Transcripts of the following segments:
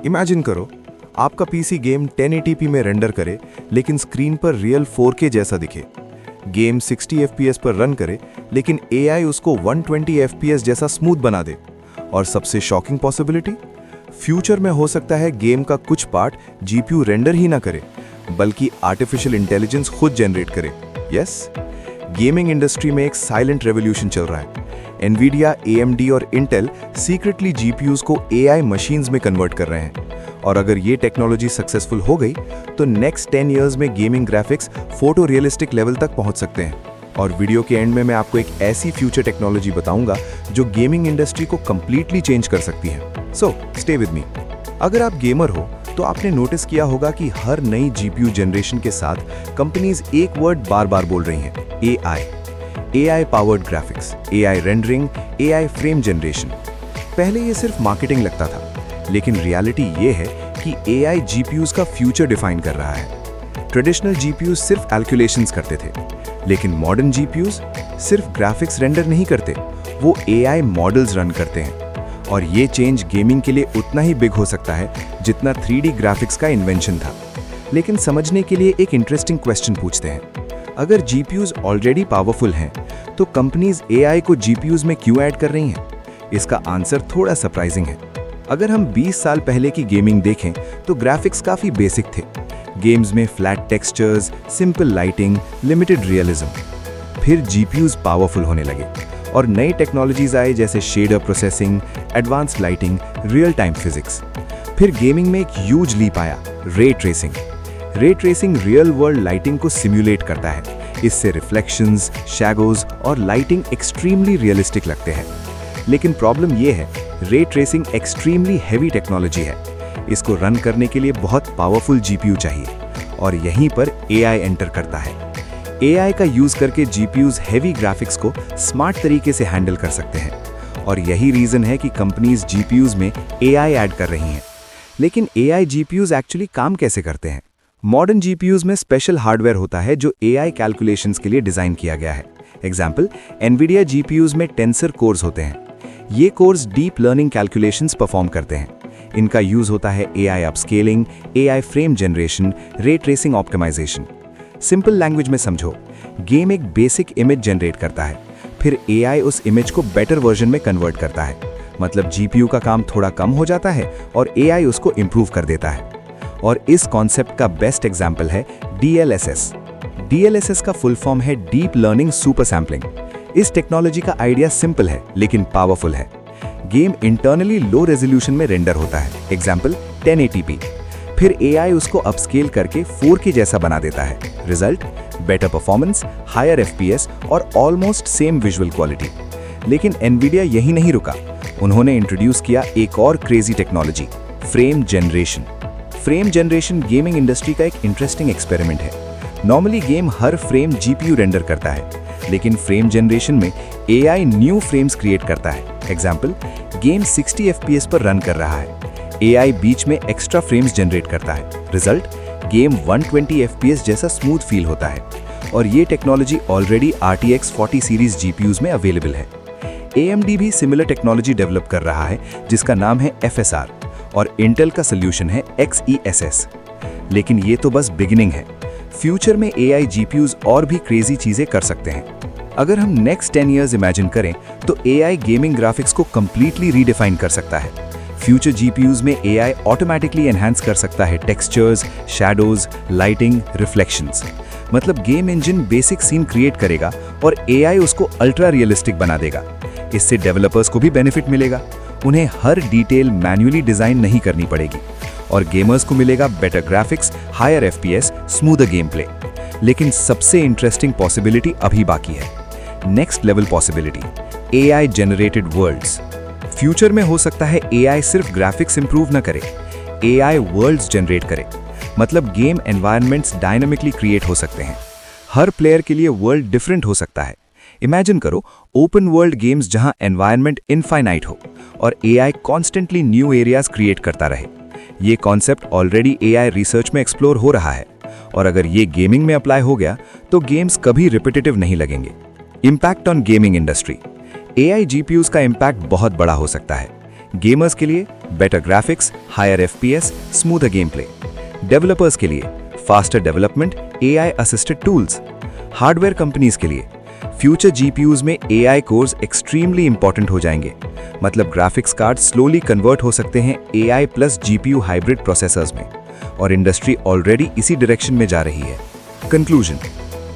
Imagine करो, आपका PC game 1080p में रेंडर करे लेकिन स्क्रीन पर रियल 4K जैसा दिखे। गेम 60 FPS पर रन करे लेकिन AI उसको 120 FPS जैसा स्मूथ बना दे। और सबसे शॉकिंग पॉसिबिलिटी, फ्यूचर में हो सकता है गेम का कुछ पार्ट GPU रेंडर ही ना करे बल्कि आर्टिफिशियल इंटेलिजेंस खुद जनरेट करे। यस, गेमिंग इंडस्ट्री में एक साइलेंट रेवोल्यूशन चल रहा है। एनवीडिया, AMD और इंटेल सीक्रेटली GPUs को AI मशीन्स में कन्वर्ट कर रहे हैं। और अगर ये टेक्नोलॉजी सक्सेसफुल हो गई तो नेक्स्ट 10 इयर्स में gaming graphics photo realistic level तक पहुंच सकते हैं। और वीडियो के एंड में मैं आपको एक ऐसी फ्यूचर टेक्नोलॉजी बताऊंगा जो गेमिंग इंडस्ट्री को कंप्लीटली चेंज कर सकती है। So stay with me. अगर आप गेमर हो तो आपने नोटिस किया होगा कि हर नई GPU जनरेशन के साथ कंपनीज एक वर्ड बार बार बोल रही हैं, AI powered graphics, AI rendering, AI frame generation. पहले ये सिर्फ मार्केटिंग लगता था, लेकिन रियलिटी ये है कि AI GPUs का फ्यूचर डिफाइन कर रहा है। ट्रेडिशनल GPUs सिर्फ कैलकुलेशंस करते थे, लेकिन मॉडर्न GPUs सिर्फ ग्राफिक्स रेंडर नहीं करते, वो AI मॉडल्स रन करते हैं। और ये चेंज गेमिंग के लिए उतना ही बिग हो सकता है जितना 3D ग्राफिक्स का इन्वेंशन था। लेकिन समझने के लिए एक इंटरेस्टिंग क्वेश्चन पूछते हैं। अगर GPUs ऑलरेडी पावरफुल हैं, तो कंपनीज AI को GPUs में क्यों ऐड कर रही हैं? इसका आंसर थोड़ा सरप्राइजिंग है। अगर हम 20 साल पहले की गेमिंग देखें तो ग्राफिक्स काफी बेसिक थे। गेम्स में flat textures, simple lighting, limited realism. फिर GPUs पावरफुल होने लगे और नई टेक्नोलॉजीज आए जैसे shader processing, advanced lighting, real time physics. फिर गेमिंग में एक ह्यूज लीप आया, ray tracing. Ray tracing real world lighting को सिम्युलेट करता है। इससे रिफ्लेक्शंस, शैडोज और लाइटिंग एक्सट्रीमली रियलिस्टिक लगते हैं। लेकिन प्रॉब्लम यह है, ray tracing extremely heavy technology है। इसको रन करने के लिए बहुत पावरफुल GPU चाहिए और यहीं पर AI एंटर करता है। AI का यूज करके GPUs हैवी ग्राफिक्स को स्मार्ट तरीके से हैंडल कर सकते हैं। और यही रीजन है कि कंपनीज GPUs में AI ऐड कर रही हैं। लेकिन AI GPUs एक्चुअली काम कैसे करते हैं? मॉडर्न GPUs में स्पेशल हार्डवेयर होता है जो AI कैलकुलेशंस के लिए डिजाइन किया गया है। एग्जाम्पल, एनवीडिया GPUs में टेंसर कोर्स होते हैं। ये cores deep learning calculations perform करते हैं। इनका यूज होता है AI upscaling, AI frame generation, ray tracing optimization. Simple language में समझो, गेम एक बेसिक इमेज जनरेट करता है, फिर AI उस इमेज को बेटर वर्जन में कन्वर्ट करता है। मतलब GPU का काम थोड़ा कम हो जाता है और AI उसको इम्प्रूव कर देता है। और इस कॉन्सेप्ट का बेस्ट एग्जाम्पल है DLSS। DLSS का फुल फॉर्म है डीप लर्निंग सुपर सैम्पलिंग। इस टेक्नोलॉजी का आइडिया सिंपल है लेकिन पावरफुल है। गेम इंटरनली लो रेजोल्यूशन में रेंडर होता है, एग्जाम्पल 1080p। फिर AI उसको अपस्केल करके 4K जैसा बना देता है। Result, better performance, higher FPS और ऑलमोस्ट सेम विजुअल क्वालिटी। लेकिन एनवीडिया यही नहीं रुका, उन्होंने इंट्रोड्यूस किया एक और crazy technology, frame generation. Frame generation gaming industry का एक इंटरेस्टिंग एक्सपेरिमेंट है। नॉर्मली गेम हर फ्रेम GPU रेंडर करता है, लेकिन फ्रेम जनरेशन में AI न्यू फ्रेम्स क्रिएट करता है। एग्जाम्पल, गेम 60 FPS पर रन कर रहा है, AI बीच में एक्स्ट्रा फ्रेम्स जनरेट करता है। रिजल्ट, गेम 120 FPS जैसा स्मूथ फील होता है। और ये technology already RTX 40 series GPUs में अवेलेबल है। AMD भी सिमिलर टेक्नोलॉजी डेवलप कर रहा है जिसका नाम है FSR, और इंटेल का सोल्यूशन है XeSS। लेकिन ये तो बस बिगिनिंग है। फ्यूचर में AI GPUs और भी क्रेजी चीजें कर सकते हैं। अगर हम नेक्स्ट 10 इयर्स इमेजिन करें तो AI गेमिंग ग्राफिक्स को कंप्लीटली रीडिफाइन कर सकता है। फ्यूचर GPUs में AI ऑटोमेटिकली एनहांस कर सकता है टेक्सचर्स, शैडोज, लाइटिंग, रिफ्लेक्शंस। मतलब game engine basic scene create करेगा और AI उसको अल्ट्रा रियलिस्टिक बना देगा। इससे डेवलपर्स को भी बेनिफिट मिलेगा, उन्हें हर डिटेल मैन्युअली डिजाइन नहीं करनी पड़ेगी। और गेमर्स को मिलेगा better graphics, higher FPS, smoother game play. लेकिन सबसे इंटरेस्टिंग पॉसिबिलिटी अभी बाकी है, next level possibility, AI generated worlds. Future में हो सकता है AI सिर्फ ग्राफिक्स इंप्रूव न करे, AI वर्ल्ड्स जनरेट करे। मतलब गेम एनवायरनमेंट्स डायनामिकली क्रिएट हो सकते हैं। हर प्लेयर के लिए वर्ल्ड डिफरेंट हो सकता है। इमेजिन करो ओपन वर्ल्ड गेम्स जहां एनवायरनमेंट इनफाइनाइट हो और AI constantly new areas create करता रहे। ये कॉन्सेप्ट ऑलरेडी AI रिसर्च में एक्सप्लोर हो रहा है, और अगर ये गेमिंग में अप्लाई हो गया तो गेम्स कभी रिपीटेटिव नहीं लगेंगे। Impact on gaming industry. AI GPUs का इम्पैक्ट बहुत बड़ा हो सकता है। गेमर्स के लिए better graphics, higher FPS, smoother game play. Developers के लिए faster development, AI assisted tools. Hardware companies के लिए फ्यूचर GPUs में AI कोर्स एक्सट्रीमली इंपॉर्टेंट हो जाएंगे, मतलब ग्राफिक्स कार्ड स्लोली कन्वर्ट हो सकते हैं AI plus GPU hybrid processors में, और इंडस्ट्री ऑलरेडी इसी डायरेक्शन में जा रही है। कंक्लूजन,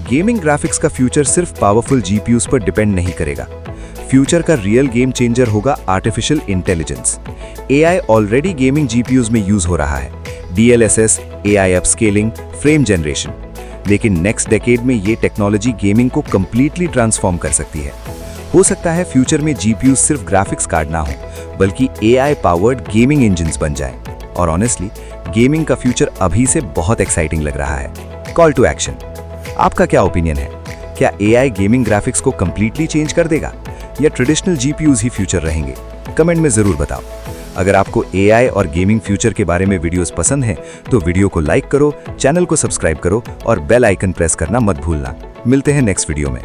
गेमिंग ग्राफिक्स का फ्यूचर सिर्फ पावरफुल GPUs पर डिपेंड नहीं करेगा। फ्यूचर का रियल गेम चेंजर होगा artificial intelligence. AI already gaming GPUs में यूज हो रहा है, DLSS, AI upscaling, frame generation. लेकिन नेक्स्ट डेकेड में ये टेक्नोलॉजी गेमिंग को कंप्लीटली ट्रांसफॉर्म कर सकती है। हो सकता है फ्यूचर में GPU सिर्फ ग्राफिक्स कार्ड ना हो, बल्कि AI पावर्ड गेमिंग इंजन्स बन जाएं। और ऑनेस्टली, गेमिंग का फ्यूचर अभी से बहुत एक्साइटिंग लग रहा है। कॉल टू एक्शन, आपका क्या ओपिनियन है? क्या AI गेमिंग ग्राफिक्स को कंप्लीटली चेंज कर देगा या ट्रेडिशनल GPUs ही फ्यूचर रहेंगे? कमेंट में जरूर बताओ। अगर आपको AI और गेमिंग फ्यूचर के बारे में वीडियोस पसंद हैं, तो वीडियो को लाइक करो, चैनल को सब्सक्राइब करो और बेल आइकन प्रेस करना मत भूलना। मिलते हैं नेक्स्ट वीडियो में।